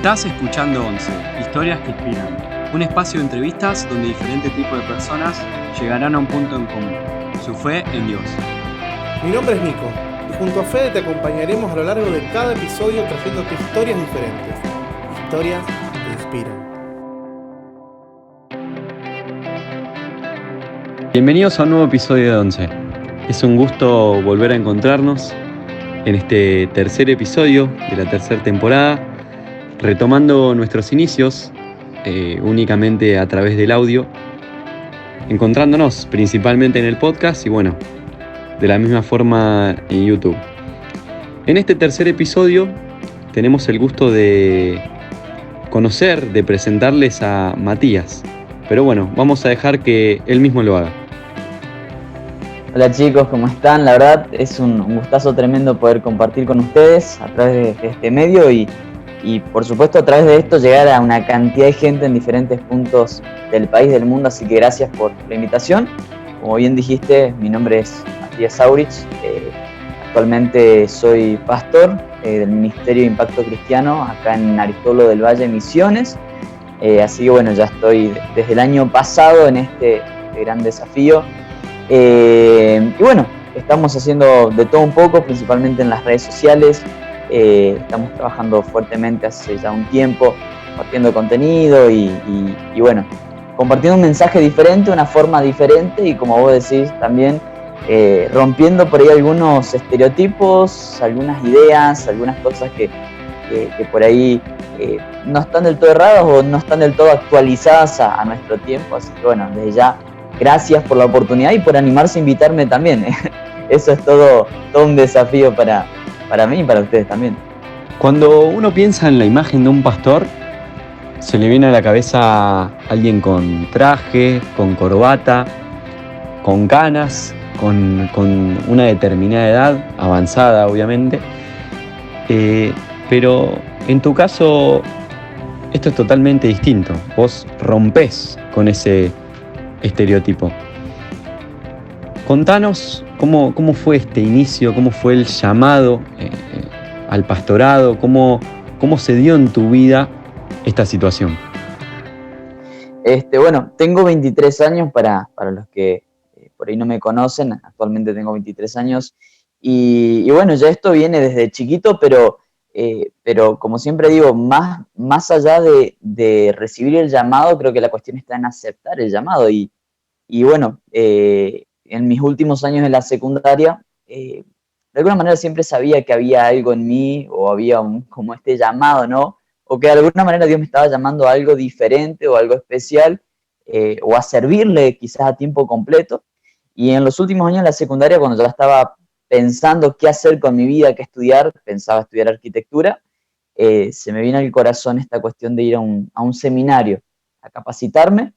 Estás escuchando 11, historias que inspiran. Un espacio de entrevistas donde diferentes tipos de personas llegarán a un punto en común: su fe en Dios. Mi nombre es Nico y junto a Fede te acompañaremos a lo largo de cada episodio trayéndote historias diferentes. Historias que inspiran. Bienvenidos a un nuevo episodio de 11. Es un gusto volver a encontrarnos en este tercer episodio de la tercera temporada, retomando nuestros inicios únicamente a través del audio, encontrándonos principalmente en el podcast y bueno, de la misma forma en YouTube. En este tercer episodio tenemos el gusto de conocer, de presentarles a Matías, pero bueno, vamos a dejar que él mismo lo haga. Hola chicos, ¿cómo están? La verdad es un gustazo tremendo poder compartir con ustedes a través de este medio y por supuesto a través de esto llegar a una cantidad de gente en diferentes puntos del país, del mundo, así que gracias por la invitación. Como bien dijiste, mi nombre es Matías Aurich, actualmente soy pastor del Ministerio de Impacto Cristiano acá en Aristóbulo del Valle, Misiones, así que bueno, ya estoy desde el año pasado en este gran desafío. Y bueno, estamos haciendo de todo un poco, principalmente en las redes sociales. Estamos trabajando fuertemente hace ya un tiempo, compartiendo contenido y bueno, compartiendo un mensaje diferente, una forma diferente y como vos decís también rompiendo por ahí algunos estereotipos, algunas ideas, algunas cosas que por ahí no están del todo erradas o no están del todo actualizadas a nuestro tiempo. Así que bueno, desde ya gracias por la oportunidad y por animarse a invitarme también. Eso es todo un desafío para mí y para ustedes también. Cuando uno piensa en la imagen de un pastor, se le viene a la cabeza alguien con traje, con corbata, con canas, con una determinada edad, avanzada obviamente. Pero en tu caso, esto es totalmente distinto. Vos rompés con ese estereotipo. Contanos cómo fue este inicio, cómo fue el llamado al pastorado, cómo se dio en tu vida esta situación. Bueno, tengo 23 años para los que por ahí no me conocen. Actualmente tengo 23 años y bueno, ya esto viene desde chiquito, pero como siempre digo, más allá de recibir el llamado, creo que la cuestión está en aceptar el llamado y bueno, en mis últimos años en la secundaria, de alguna manera siempre sabía que había algo en mí o había como este llamado, ¿no? O que de alguna manera Dios me estaba llamando a algo diferente o algo especial, o a servirle quizás a tiempo completo. Y en los últimos años de la secundaria, cuando ya estaba pensando qué hacer con mi vida, qué estudiar, pensaba estudiar arquitectura, se me vino al corazón esta cuestión de ir a un seminario, a capacitarme.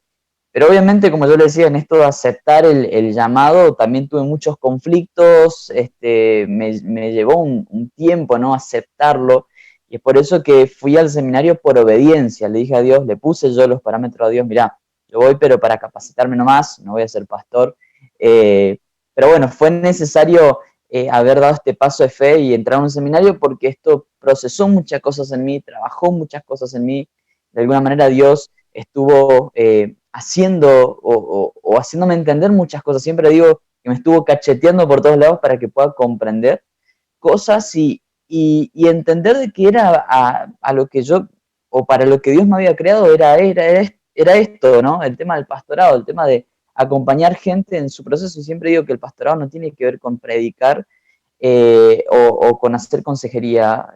Pero obviamente, como yo le decía, en esto de aceptar el llamado, también tuve muchos conflictos, me llevó un tiempo, ¿no?, aceptarlo, y es por eso que fui al seminario por obediencia. Le dije a Dios, le puse yo los parámetros a Dios: mirá, yo voy pero para capacitarme nomás, no voy a ser pastor. Pero bueno, fue necesario haber dado este paso de fe y entrar a un seminario porque esto procesó muchas cosas en mí, trabajó muchas cosas en mí. De alguna manera Dios estuvo haciendo o haciéndome entender muchas cosas. Siempre digo que me estuvo cacheteando por todos lados para que pueda comprender cosas y entender de que era a lo que yo, o para lo que Dios me había creado, era esto, ¿no? El tema del pastorado, el tema de acompañar gente en su proceso. Y siempre digo que el pastorado no tiene que ver con predicar o con hacer consejería,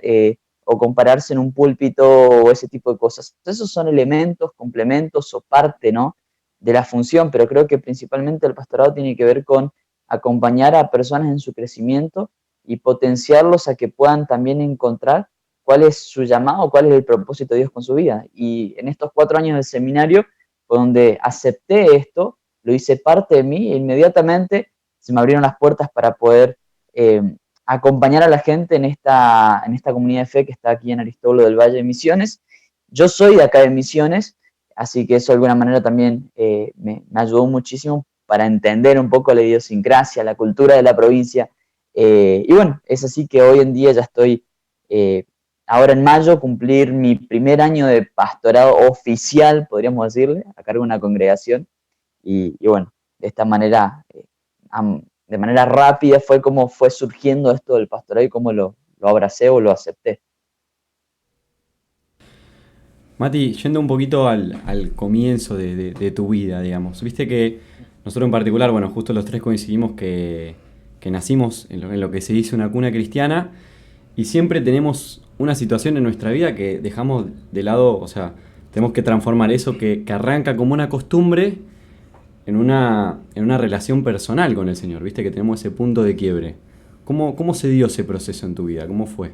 o compararse en un púlpito o ese tipo de cosas. Esos son elementos, complementos o parte, ¿no?, de la función, pero creo que principalmente el pastorado tiene que ver con acompañar a personas en su crecimiento y potenciarlos a que puedan también encontrar cuál es su llamado, cuál es el propósito de Dios con su vida. Y en estos 4 años de seminario fue donde acepté esto, lo hice parte de mí e inmediatamente se me abrieron las puertas para poder acompañar a la gente en esta comunidad de fe que está aquí en Aristóbulo del Valle de Misiones. Yo soy de acá de Misiones, así que eso de alguna manera también me ayudó muchísimo para entender un poco la idiosincrasia, la cultura de la provincia. Y bueno, es así que hoy en día ya estoy ahora en mayo cumplir mi primer año de pastorado oficial, podríamos decirle, a cargo de una congregación. Y bueno, de esta manera, de manera rápida fue como fue surgiendo esto del pastorado y cómo lo abracé o lo acepté. Mati, yendo un poquito al comienzo de tu vida, digamos. Viste que nosotros en particular, bueno, justo los tres coincidimos que nacimos en lo que se dice una cuna cristiana y siempre tenemos una situación en nuestra vida que dejamos de lado, o sea, tenemos que transformar eso que arranca como una costumbre en una relación personal con el Señor. Viste que tenemos ese punto de quiebre. ¿Cómo se dio ese proceso en tu vida? ¿Cómo fue?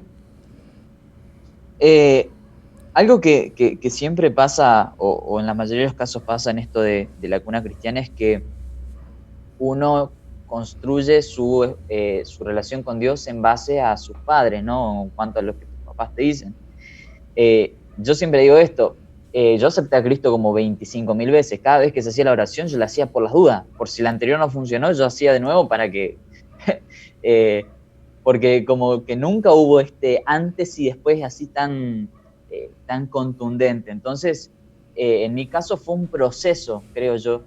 Algo que siempre pasa, o en la mayoría de los casos pasa en esto de la cuna cristiana, es que uno construye su relación con Dios en base a sus padres, ¿no? En cuanto a lo que tus papás te dicen. Yo siempre digo esto, yo acepté a Cristo como 25.000 veces. Cada vez que se hacía la oración, yo la hacía por las dudas. Por si la anterior no funcionó, yo hacía de nuevo para que... porque como que nunca hubo este antes y después así tan contundente. Entonces, en mi caso fue un proceso, creo yo,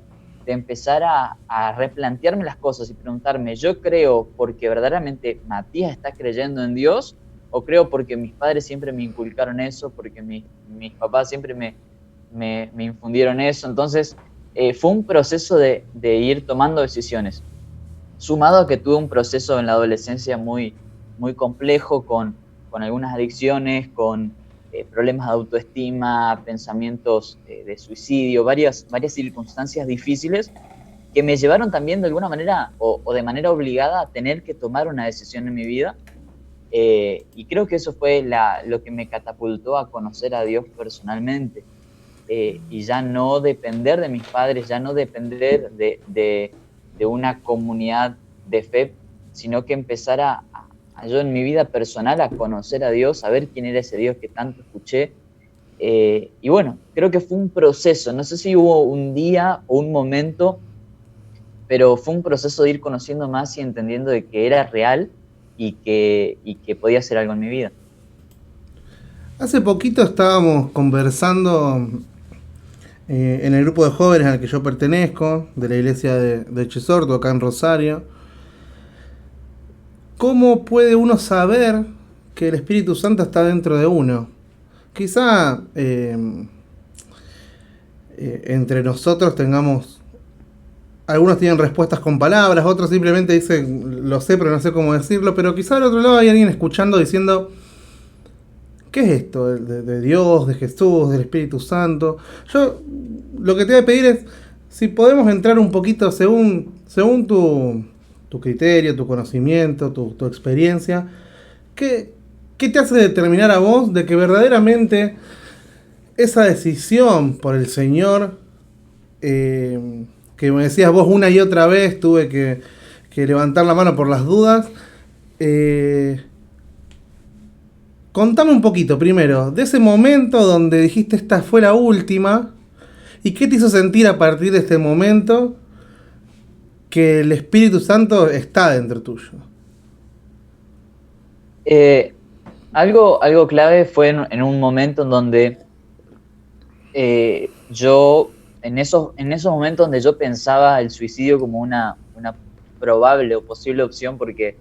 de empezar a replantearme las cosas y preguntarme, ¿yo creo porque verdaderamente Matías está creyendo en Dios o creo porque mis padres siempre me inculcaron eso, porque mis papás siempre me infundieron eso? Entonces, fue un proceso de ir tomando decisiones, sumado a que tuve un proceso en la adolescencia muy, muy complejo con algunas adicciones, con problemas de autoestima, pensamientos de suicidio, varias circunstancias difíciles que me llevaron también de alguna manera o de manera obligada a tener que tomar una decisión en mi vida. Y creo que eso fue lo que me catapultó a conocer a Dios personalmente. Y ya no depender de mis padres, ya no depender de una comunidad de fe, sino que empezar a yo en mi vida personal a conocer a Dios, a ver quién era ese Dios que tanto escuché. Y bueno, creo que fue un proceso, no sé si hubo un día o un momento, pero fue un proceso de ir conociendo más y entendiendo de que era real y que podía hacer algo en mi vida. Hace poquito estábamos conversando en el grupo de jóvenes al que yo pertenezco, de la iglesia de Chesordo, acá en Rosario. ¿Cómo puede uno saber que el Espíritu Santo está dentro de uno? Quizá entre nosotros tengamos... Algunos tienen respuestas con palabras, otros simplemente dicen, lo sé, pero no sé cómo decirlo. Pero quizá al otro lado hay alguien escuchando diciendo, ¿qué es esto de Dios, de Jesús, del Espíritu Santo? Yo lo que te voy a pedir es, si podemos entrar un poquito según tu criterio, tu conocimiento, tu experiencia, ¿qué te hace determinar a vos de que verdaderamente esa decisión por el Señor, que me decías vos una y otra vez, tuve que levantar la mano por las dudas, contame un poquito primero de ese momento donde dijiste esta fue la última y qué te hizo sentir a partir de este momento que el Espíritu Santo está dentro tuyo. Algo clave fue en un momento en donde yo, en esos momentos donde yo pensaba el suicidio como una probable o posible opción, porque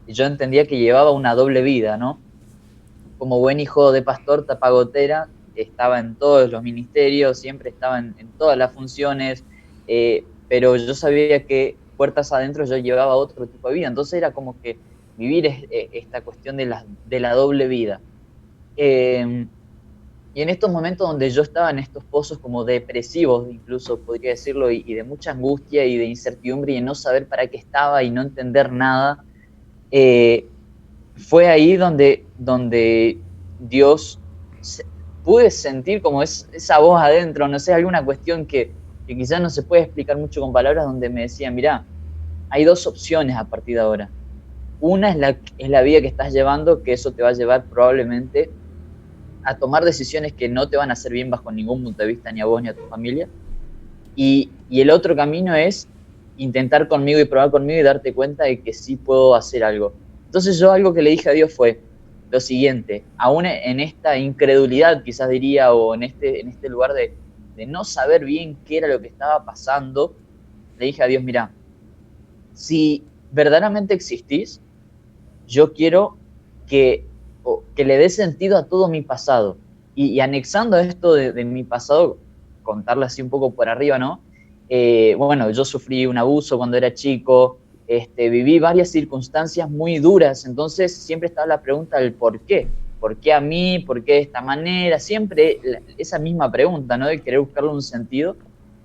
yo entendía que llevaba una doble vida, ¿no? Como buen hijo de pastor tapagotera, estaba en todos los ministerios, siempre estaba en todas las funciones, pero yo sabía que puertas adentro yo llevaba otro tipo de vida, entonces era como que vivir esta cuestión de la doble vida. Y en estos momentos donde yo estaba en estos pozos como depresivos, incluso podría decirlo, y de mucha angustia y de incertidumbre y de no saber para qué estaba y no entender nada, fue ahí donde Dios pude sentir como esa voz adentro, no sé, alguna cuestión que quizás no se puede explicar mucho con palabras, donde me decían, mirá, hay dos opciones a partir de ahora. Una es la vida que estás llevando, que eso te va a llevar probablemente a tomar decisiones que no te van a hacer bien bajo ningún punto de vista, ni a vos ni a tu familia. Y el otro camino es intentar conmigo y probar conmigo y darte cuenta de que sí puedo hacer algo. Entonces yo algo que le dije a Dios fue, lo siguiente, aún en esta incredulidad, quizás diría, o en este lugar de no saber bien qué era lo que estaba pasando, le dije a Dios, mira, si verdaderamente existís, yo quiero que le dé sentido a todo mi pasado. Y anexando esto de mi pasado, contarle así un poco por arriba, ¿no? Bueno, yo sufrí un abuso cuando era chico, viví varias circunstancias muy duras, entonces siempre estaba la pregunta del por qué. ¿Por qué a mí? ¿Por qué de esta manera? Siempre esa misma pregunta, ¿no? De querer buscarle un sentido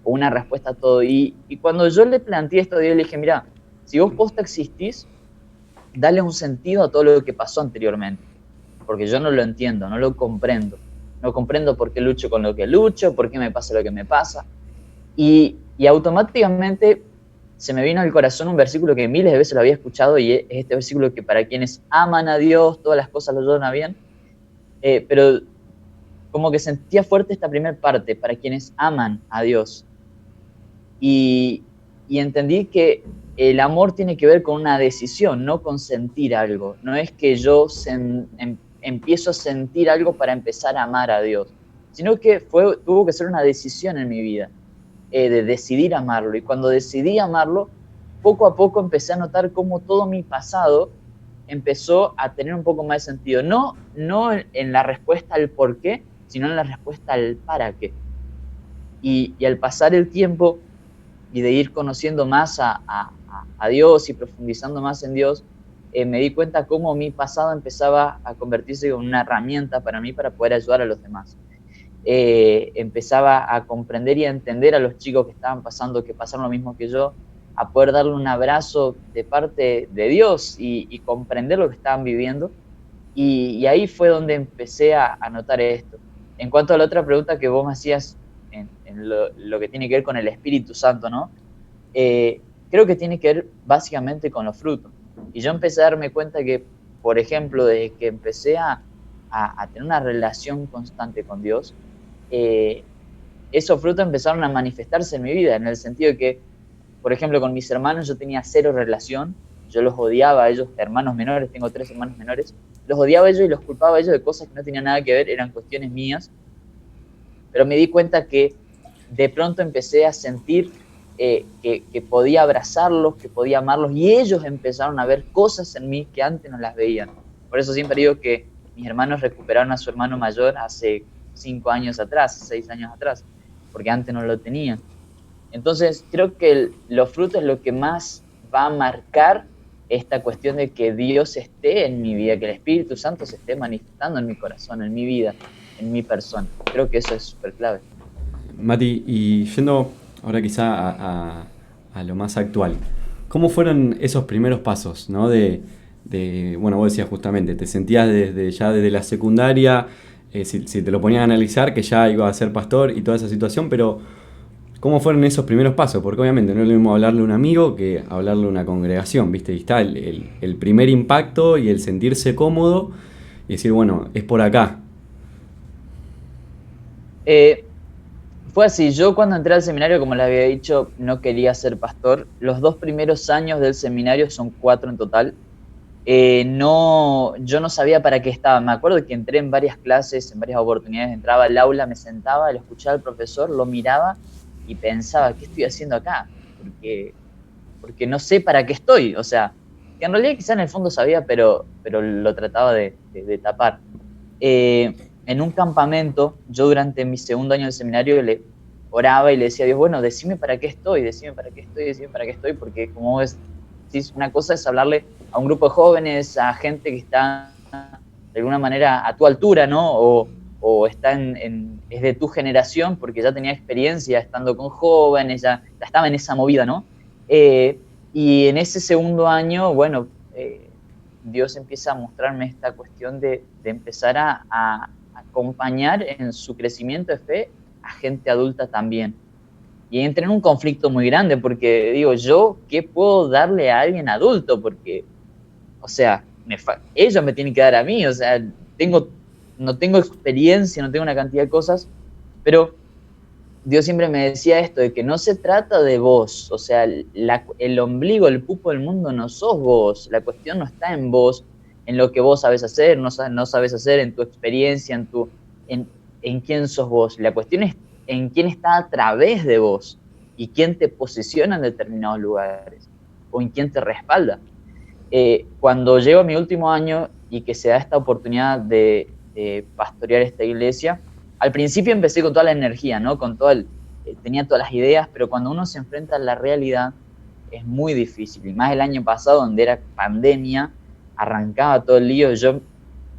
o una respuesta a todo. Y cuando yo le planteé esto a Dios, le dije, mira, si vos posta existís, dale un sentido a todo lo que pasó anteriormente, porque yo no lo entiendo, no lo comprendo. No comprendo por qué lucho con lo que lucho, por qué me pasa lo que me pasa. Y automáticamente se me vino al corazón un versículo que miles de veces lo había escuchado, y es este versículo que para quienes aman a Dios, todas las cosas lo llevan a bien, pero como que sentía fuerte esta primera parte, para quienes aman a Dios. Y entendí que el amor tiene que ver con una decisión, no con sentir algo. No es que yo empiezo a sentir algo para empezar a amar a Dios, sino que tuvo que ser una decisión en mi vida, de decidir amarlo. Y cuando decidí amarlo, poco a poco empecé a notar cómo todo mi pasado empezó a tener un poco más de sentido. No en la respuesta al por qué, sino en la respuesta al para qué. Y al pasar el tiempo y de ir conociendo más a Dios y profundizando más en Dios, me di cuenta cómo mi pasado empezaba a convertirse en una herramienta para mí para poder ayudar a los demás. Empezaba a comprender y a entender a los chicos que estaban pasando, que pasaron lo mismo que yo, a poder darle un abrazo de parte de Dios y comprender lo que estaban viviendo. Y ahí fue donde empecé a notar esto. En cuanto a la otra pregunta que vos me hacías, en lo que tiene que ver con el Espíritu Santo, ¿no? Creo que tiene que ver básicamente con los frutos. Y yo empecé a darme cuenta que, por ejemplo, desde que empecé a tener una relación constante con Dios, esos frutos empezaron a manifestarse en mi vida, en el sentido de que, por ejemplo, con mis hermanos yo tenía cero relación, yo los odiaba a ellos, hermanos menores, tengo 3 hermanos menores, los odiaba a ellos y los culpaba a ellos de cosas que no tenían nada que ver, eran cuestiones mías, pero me di cuenta que de pronto empecé a sentir que podía abrazarlos, que podía amarlos, y ellos empezaron a ver cosas en mí que antes no las veían. Por eso siempre digo que mis hermanos recuperaron a su hermano mayor hace 5 años atrás, 6 años atrás, porque antes no lo tenían. Entonces creo que los frutos es lo que más va a marcar esta cuestión de que Dios esté en mi vida, que el Espíritu Santo se esté manifestando en mi corazón, en mi vida, en mi persona. Creo que eso es súper clave. Mati, y yendo ahora quizá a lo más actual, ¿cómo fueron esos primeros pasos, ¿no? Bueno, vos decías justamente, te sentías desde la secundaria, si te lo ponías a analizar, que ya iba a ser pastor y toda esa situación, pero ¿cómo fueron esos primeros pasos? Porque obviamente no es lo mismo hablarle a un amigo que hablarle a una congregación, ¿viste? Y está el primer impacto y el sentirse cómodo y decir, bueno, es por acá. Fue así, yo cuando entré al seminario, como les había dicho, no quería ser pastor. Los 2 primeros años del seminario, son 4 en total, yo no sabía para qué estaba. Me acuerdo que entré en varias clases, en varias oportunidades, entraba al aula, me sentaba, lo escuchaba al profesor, lo miraba y pensaba, ¿qué estoy haciendo acá? Porque no sé para qué estoy, o sea, que en realidad quizá en el fondo sabía, pero lo trataba de tapar. En un campamento, yo durante mi segundo año del seminario le oraba y le decía a Dios, bueno, decime para qué estoy, porque como vos decís, una cosa es hablarle a un grupo de jóvenes, a gente que está de alguna manera a tu altura, ¿no? O está es de tu generación, porque ya tenía experiencia estando con jóvenes, ya estaba en esa movida, ¿no? Y en ese segundo año, bueno, Dios empieza a mostrarme esta cuestión de empezar a acompañar en su crecimiento de fe a gente adulta también. Y entré en un conflicto muy grande, porque digo, ¿yo qué puedo darle a alguien adulto? Porque, o sea, ellos me tienen que dar a mí, o sea, no tengo experiencia, no tengo una cantidad de cosas, pero Dios siempre me decía esto, de que no se trata de vos, o sea, el ombligo, el pupo del mundo no sos vos, la cuestión no está en vos, en lo que vos sabes hacer, no sabes hacer, en tu experiencia, en quién sos vos. La cuestión es en quién está a través de vos y quién te posiciona en determinados lugares o en quién te respalda. Cuando llego a mi último año y que se da esta oportunidad de pastorear esta iglesia, al principio empecé con toda la energía, ¿no? Tenía todas las ideas, pero cuando uno se enfrenta a la realidad es muy difícil. Y más el año pasado, donde era pandemia, arrancaba todo el lío. Yo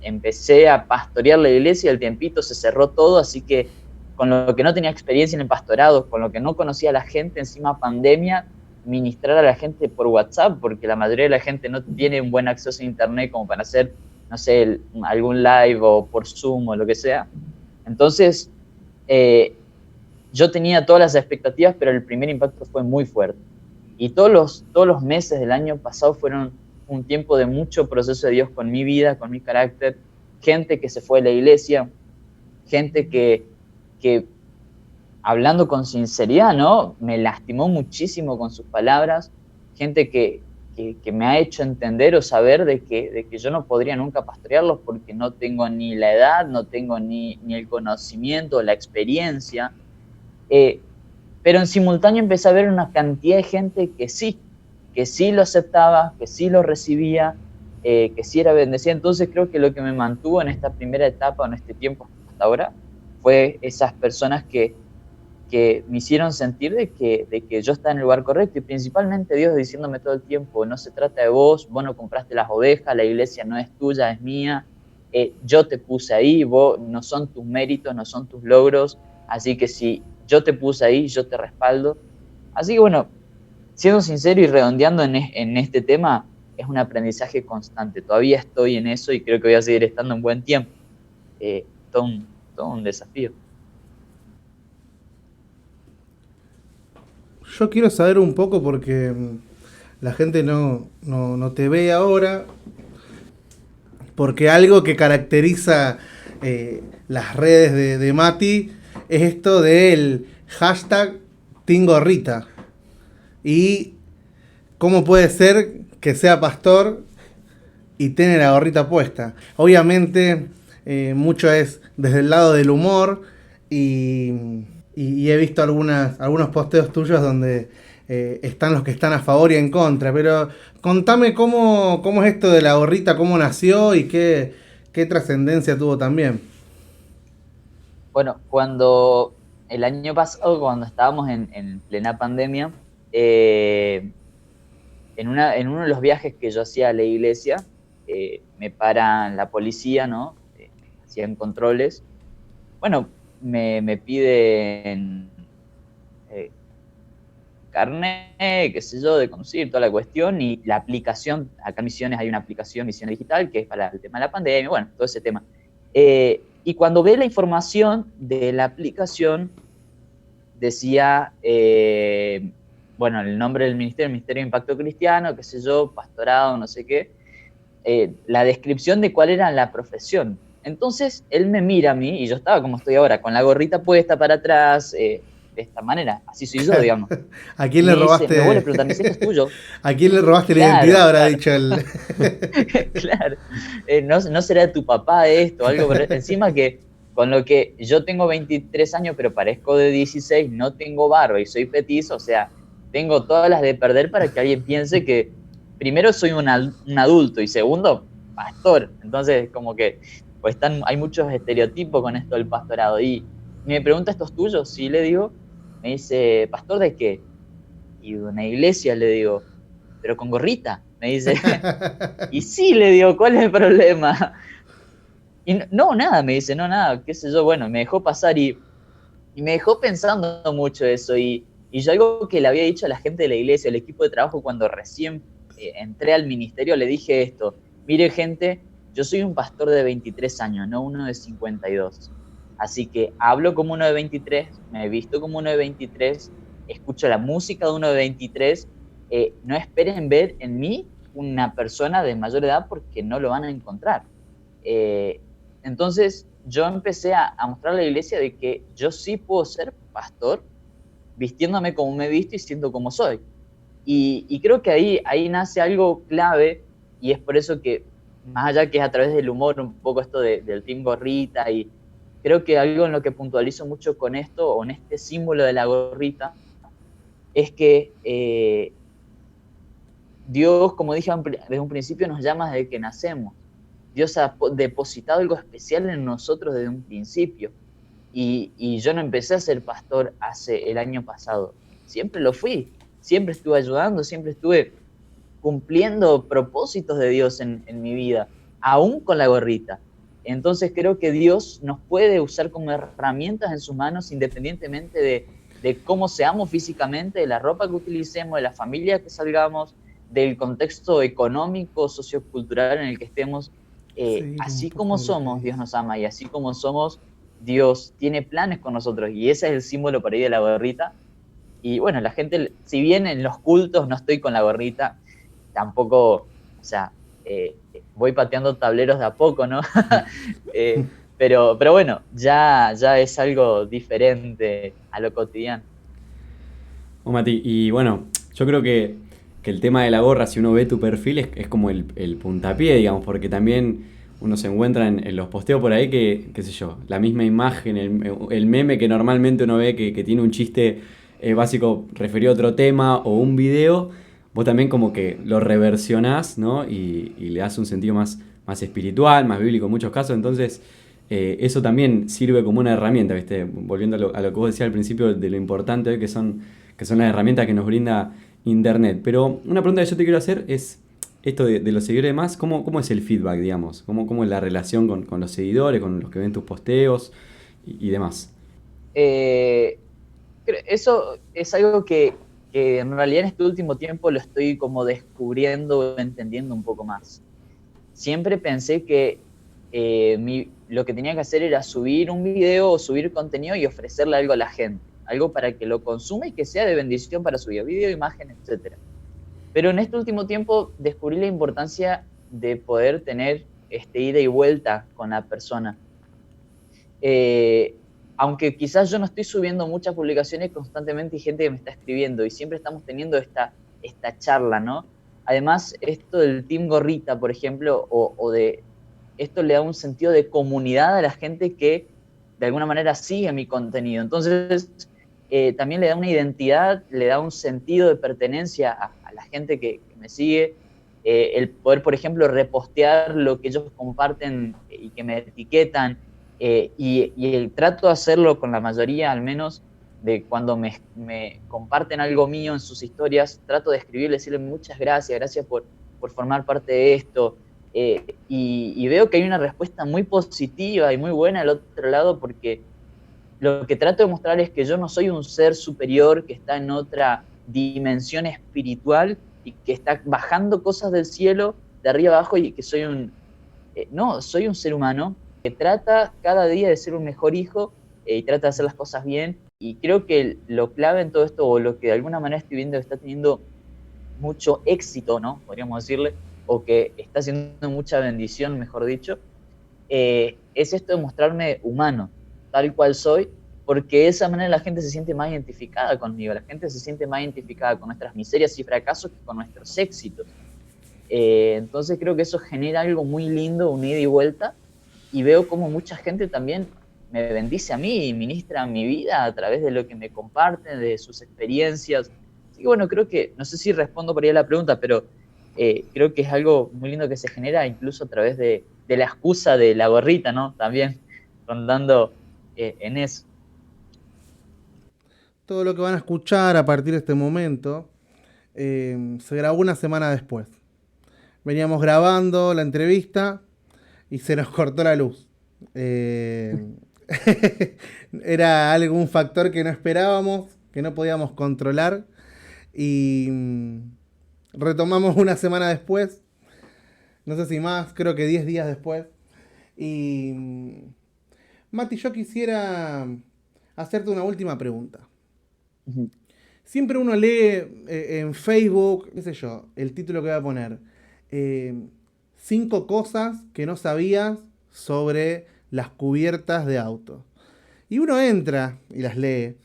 empecé a pastorear la iglesia y al tiempito se cerró todo, así que con lo que no tenía experiencia en el pastorado, con lo que no conocía a la gente, encima pandemia, ministrar a la gente por WhatsApp, porque la mayoría de la gente no tiene un buen acceso a internet como para hacer, no sé, algún live o por Zoom o lo que sea. Entonces, yo tenía todas las expectativas, pero el primer impacto fue muy fuerte. Y todos los meses del año pasado fueron un tiempo de mucho proceso de Dios con mi vida, con mi carácter, gente que se fue de la iglesia, gente que hablando con sinceridad, ¿no? Me lastimó muchísimo con sus palabras, gente que me ha hecho entender o saber de que yo no podría nunca pastorearlos porque no tengo ni la edad, no tengo ni el conocimiento, la experiencia, pero en simultáneo empecé a ver una cantidad de gente que sí lo aceptaba, que sí lo recibía, que sí era bendecida. Entonces creo que lo que me mantuvo en esta primera etapa, en este tiempo hasta ahora, fue esas personas que me hicieron sentir de que yo estaba en el lugar correcto, y principalmente Dios diciéndome todo el tiempo, no se trata de vos no compraste las ovejas, la iglesia no es tuya, es mía, yo te puse ahí, vos, no son tus méritos, no son tus logros, así que si yo te puse ahí, yo te respaldo. Así que bueno, siendo sincero y redondeando en este tema, es un aprendizaje constante, todavía estoy en eso y creo que voy a seguir estando un buen tiempo, todo un desafío. Yo quiero saber un poco porque la gente no te ve ahora, porque algo que caracteriza las redes de Mati es esto del hashtag #TeamGorrita. Y cómo puede ser que sea pastor y tiene la gorrita puesta. Obviamente mucho es desde el lado del humor y he visto algunos posteos tuyos donde están los que están a favor y en contra, pero contame cómo es esto de la gorrita, cómo nació y qué trascendencia tuvo también. Bueno, el año pasado, cuando estábamos en plena pandemia, en uno de los viajes que yo hacía a la iglesia, me paran la policía, ¿no? Hacían controles. Bueno, me piden carnet, qué sé yo, de conducir, toda la cuestión, y la aplicación, acá en Misiones hay una aplicación, Misiones Digital, que es para el tema de la pandemia, bueno, todo ese tema. Y cuando ve la información de la aplicación, decía, bueno, el nombre del ministerio, el Ministerio de Impacto Cristiano, qué sé yo, pastorado, no sé qué, la descripción de cuál era la profesión. Entonces, él me mira a mí, y yo estaba como estoy ahora, con la gorrita puesta para atrás, de esta manera, así soy yo, digamos. ¿A quién Y le me dice, robaste? me vuelve a preguntar, ¿me dice, esto es tuyo? ¿A quién le robaste la Claro, identidad? Habrá claro. dicho él. Claro, no será de tu papá esto, algo, pero encima que con lo que yo tengo 23 años, pero parezco de 16, no tengo barba y soy petizo, o sea, tengo todas las de perder para que alguien piense que primero soy un adulto y segundo, pastor. Entonces, como que pues hay muchos estereotipos con esto del pastorado. Y me pregunta, ¿esto es tuyo? Sí, le digo. Me dice, ¿pastor de qué? Y de una iglesia, le digo, pero con gorrita. Me dice, y sí, le digo, ¿cuál es el problema? Y no, nada, me dice, no, nada, qué sé yo, bueno, me dejó pasar y me dejó pensando mucho eso. Y yo algo que le había dicho a la gente de la iglesia, el equipo de trabajo, cuando recién entré al ministerio, le dije esto: mire, gente, yo soy un pastor de 23 años, no uno de 52. Así que hablo como uno de 23, me he visto como uno de 23, escucho la música de uno de 23. No esperen ver en mí una persona de mayor edad porque no lo van a encontrar. Entonces yo empecé a mostrar a la iglesia de que yo sí puedo ser pastor vistiéndome como me he visto y siendo como soy. Y creo que ahí nace algo clave, y es por eso que más allá que es a través del humor, un poco esto del Team Gorrita, y creo que algo en lo que puntualizo mucho con esto, o en este símbolo de la gorrita, es que Dios, como dije desde un principio, nos llama desde que nacemos. Dios ha depositado algo especial en nosotros desde un principio. Y yo no empecé a ser pastor hace el año pasado. Siempre lo fui. Siempre estuve ayudando, siempre estuve cumpliendo propósitos de Dios en mi vida, aún con la gorrita. Entonces creo que Dios nos puede usar como herramientas en sus manos independientemente de cómo seamos físicamente, de la ropa que utilicemos, de la familia que salgamos, del contexto económico, sociocultural en el que estemos. Seguir un Así poco como de lo que somos, Dios dice. nos ama, y así como somos, Dios tiene planes con nosotros, y ese es el símbolo por ahí de la gorrita. Y bueno, la gente, si bien en los cultos no estoy con la gorrita, tampoco, o sea, voy pateando tableros de a poco, ¿no? Pero bueno, ya es algo diferente a lo cotidiano. Oh, Mati, y bueno, yo creo que el tema de la gorra, si uno ve tu perfil, es como el puntapié, digamos, porque también uno se encuentra en los posteos por ahí que, qué sé yo, la misma imagen, el meme que normalmente uno ve que tiene un chiste básico referido a otro tema o un video, vos también como que lo reversionás, ¿no? Y le das un sentido más espiritual, más bíblico en muchos casos, entonces eso también sirve como una herramienta, ¿viste? Volviendo a lo que vos decías al principio de lo importante que son las herramientas que nos brinda Internet. Pero una pregunta que yo te quiero hacer es esto de los seguidores y demás, ¿cómo es el feedback, digamos? ¿Cómo es la relación con los seguidores, con los que ven tus posteos y demás? Eh, Eso es algo que en realidad en este último tiempo lo estoy como descubriendo, entendiendo un poco más. Siempre pensé que lo que tenía que hacer era subir un video o subir contenido y ofrecerle algo a la gente, algo para que lo consuma y que sea de bendición para su vida, video, imagen, etcétera. Pero en este último tiempo descubrí la importancia de poder tener ida y vuelta con la persona. Eh, Aunque quizás yo no estoy subiendo muchas publicaciones, constantemente hay gente que me está escribiendo y siempre estamos teniendo esta charla, ¿no? Además, esto del Team Gorrita, por ejemplo, esto le da un sentido de comunidad a la gente que de alguna manera sigue mi contenido. Entonces, también le da una identidad, le da un sentido de pertenencia a la gente que me sigue. El poder, por ejemplo, repostear lo que ellos comparten y que me etiquetan, y trato de hacerlo con la mayoría, al menos, de cuando me comparten algo mío en sus historias, trato de escribirle, decirle muchas gracias, gracias por formar parte de esto. Y veo que hay una respuesta muy positiva y muy buena al otro lado, porque lo que trato de mostrar es que yo no soy un ser superior que está en otra dimensión espiritual y que está bajando cosas del cielo de arriba abajo, y que soy no, soy un ser humano que trata cada día de ser un mejor hijo, y trata de hacer las cosas bien. Y creo que lo clave en todo esto, o lo que de alguna manera estoy viendo que está teniendo mucho éxito, ¿no? Podríamos decirle, o que está haciendo mucha bendición, mejor dicho, es esto de mostrarme humano, tal cual soy, porque de esa manera la gente se siente más identificada conmigo, la gente se siente más identificada con nuestras miserias y fracasos que con nuestros éxitos. Entonces creo que eso genera algo muy lindo, un ida y vuelta, y veo como mucha gente también me bendice a mí y ministra mi vida a través de lo que me comparten, de sus experiencias. Así que bueno, creo que, no sé si respondo por ahí a la pregunta, pero creo que es algo muy lindo que se genera incluso a través de la excusa de la gorrita, ¿no? También rondando en eso. Todo lo que van a escuchar a partir de este momento se grabó una semana después. Veníamos grabando la entrevista y se nos cortó la luz. Eh, Era algún factor que no esperábamos, que no podíamos controlar y retomamos una semana después, no sé si más, creo que 10 días después. Y Mati, yo quisiera hacerte una última pregunta. Siempre uno lee en Facebook, qué sé yo, el título que voy a poner. eh, 5 cosas que no sabías sobre las cubiertas de autos. Y uno entra y las lee.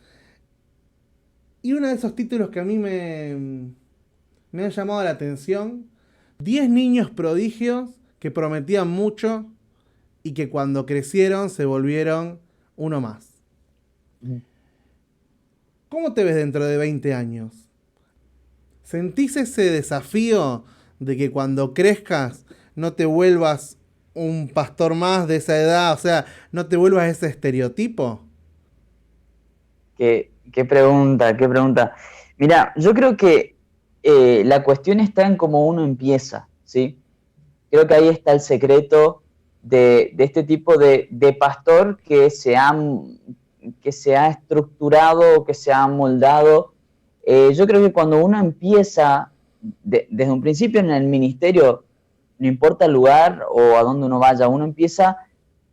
Y uno de esos títulos que a mí me ha llamado la atención: 10 niños prodigios que prometían mucho y que cuando crecieron se volvieron uno más. ¿Cómo te ves dentro de 20 años? ¿Sentís ese desafío de que cuando crezcas no te vuelvas un pastor más de esa edad? O sea, no te vuelvas ese estereotipo. Qué pregunta, qué pregunta. Mira, yo creo que la cuestión está en cómo uno empieza, ¿sí? Creo que ahí está el secreto de este tipo de pastor que se ha estructurado, que se ha moldado. Yo creo que cuando uno empieza desde un principio en el ministerio, no importa el lugar o a dónde uno vaya, uno empieza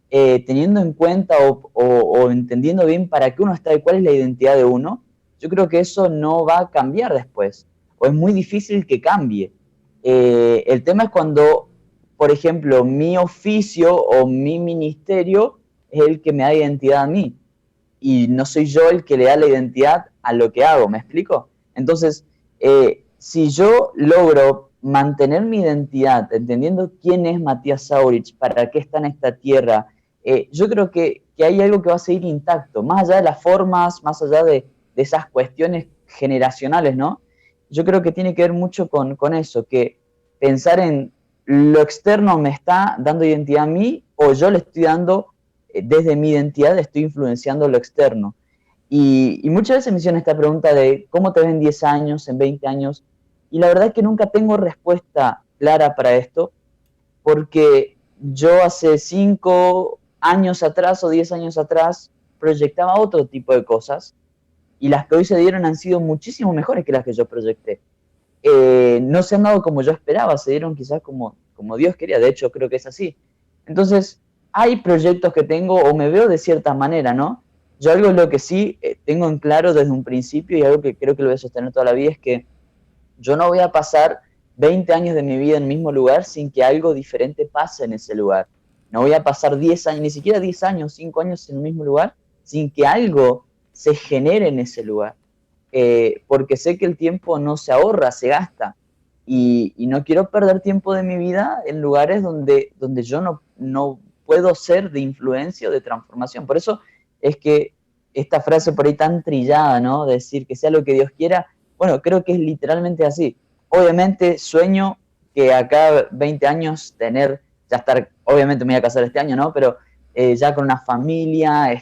teniendo en cuenta o entendiendo bien para qué uno está y cuál es la identidad de uno. Yo creo que eso no va a cambiar después, o es muy difícil que cambie. El tema es cuando, por ejemplo, mi oficio o mi ministerio es el que me da identidad a mí, y no soy yo el que le da la identidad a lo que hago, ¿me explico? Entonces, si yo logro mantener mi identidad, entendiendo quién es Matías Saurich, para qué está en esta tierra, yo creo que hay algo que va a seguir intacto, más allá de las formas, más allá de esas cuestiones generacionales, ¿no? Yo creo que tiene que ver mucho con eso, que pensar en lo externo me está dando identidad a mí, o yo le estoy dando, desde mi identidad, estoy influenciando lo externo. Y muchas veces me hicieron esta pregunta de cómo te ven en 10 años, en 20 años, y la verdad es que nunca tengo respuesta clara para esto, porque yo hace 5 años atrás o 10 años atrás proyectaba otro tipo de cosas, y las que hoy se dieron han sido muchísimo mejores que las que yo proyecté. No se han dado como yo esperaba, se dieron quizás como Dios quería, de hecho creo que es así. Entonces, hay proyectos que tengo o me veo de cierta manera, ¿no? Yo algo lo que sí tengo en claro desde un principio y algo que creo que lo voy a sostener toda la vida es que yo no voy a pasar 20 años de mi vida en el mismo lugar sin que algo diferente pase en ese lugar. No voy a pasar 10 años, ni siquiera 10 años, 5 años en el mismo lugar sin que algo se genere en ese lugar. Porque sé que el tiempo no se ahorra, se gasta. Y no quiero perder tiempo de mi vida en lugares donde yo no puedo ser de influencia o de transformación. Por eso es que esta frase por ahí tan trillada, ¿no? Decir que sea lo que Dios quiera, bueno, creo que es literalmente así. Obviamente sueño que acá 20 años ya estar, obviamente me voy a casar este año, ¿no? Pero ya con una familia,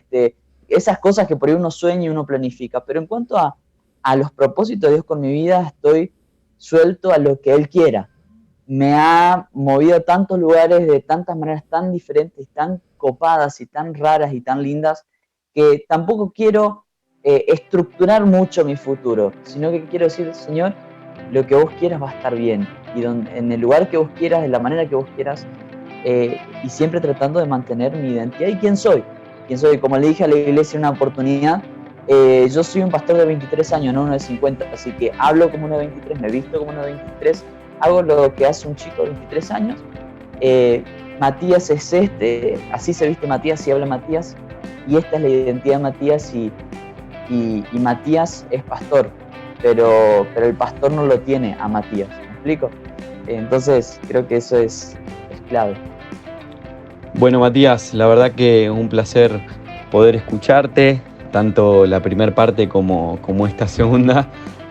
esas cosas que por ahí uno sueña y uno planifica. Pero en cuanto a los propósitos de Dios con mi vida, estoy suelto a lo que Él quiera. Me ha movido a tantos lugares de tantas maneras tan diferentes, tan copadas y tan raras y tan lindas, que tampoco quiero estructurar mucho mi futuro, sino que quiero decir, Señor, lo que vos quieras va a estar bien, y en el lugar que vos quieras, de la manera que vos quieras, y siempre tratando de mantener mi identidad y quién soy. Como le dije a la iglesia en una oportunidad, yo soy un pastor de 23 años, no uno de 50, así que hablo como uno de 23, me visto como uno de 23, hago lo que hace un chico de 23 años. Matías es así se viste Matías y habla Matías, y esta es la identidad de Matías, y Matías es pastor, pero el pastor no lo tiene a Matías, ¿me explico? Entonces creo que eso es clave. Bueno, Matías, la verdad que un placer poder escucharte, tanto la primera parte como esta segunda.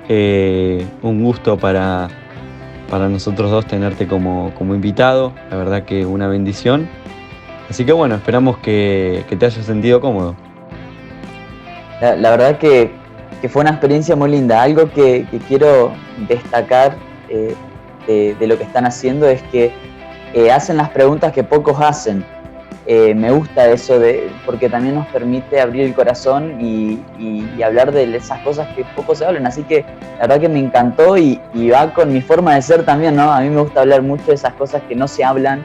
Un gusto para nosotros dos tenerte como invitado, la verdad que una bendición. Así que bueno, esperamos que te hayas sentido cómodo. La verdad que fue una experiencia muy linda. Algo que quiero destacar de lo que están haciendo es que hacen las preguntas que pocos hacen. Me gusta eso porque también nos permite abrir el corazón y hablar de esas cosas que poco se hablan. Así que la verdad que me encantó y va con mi forma de ser también, ¿no? A mí me gusta hablar mucho de esas cosas que no se hablan,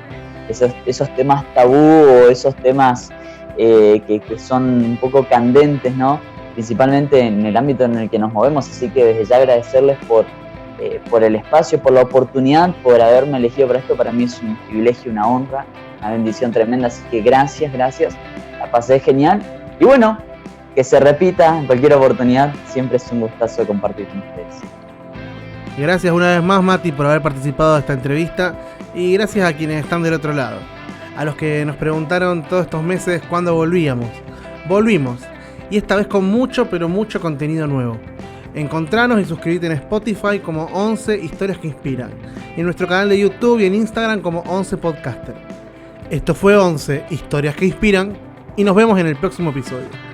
esos temas tabú o esos temas que son un poco candentes, ¿no? Principalmente en el ámbito en el que nos movemos. Así que desde ya agradecerles por el espacio, por la oportunidad, por haberme elegido para esto. Para mí es un privilegio, una honra, una bendición tremenda, así que gracias, la pasé genial, y bueno, que se repita en cualquier oportunidad, siempre es un gustazo compartir con ustedes. Gracias una vez más, Mati, por haber participado de esta entrevista y gracias a quienes están del otro lado. A los que nos preguntaron todos estos meses cuándo volvíamos. Volvimos, y esta vez con mucho, pero mucho contenido nuevo. Encontranos y suscribite en Spotify como 11 Historias que Inspiran, y en nuestro canal de YouTube y en Instagram como 11 Podcaster. Esto fue 11 Historias que Inspiran, y nos vemos en el próximo episodio.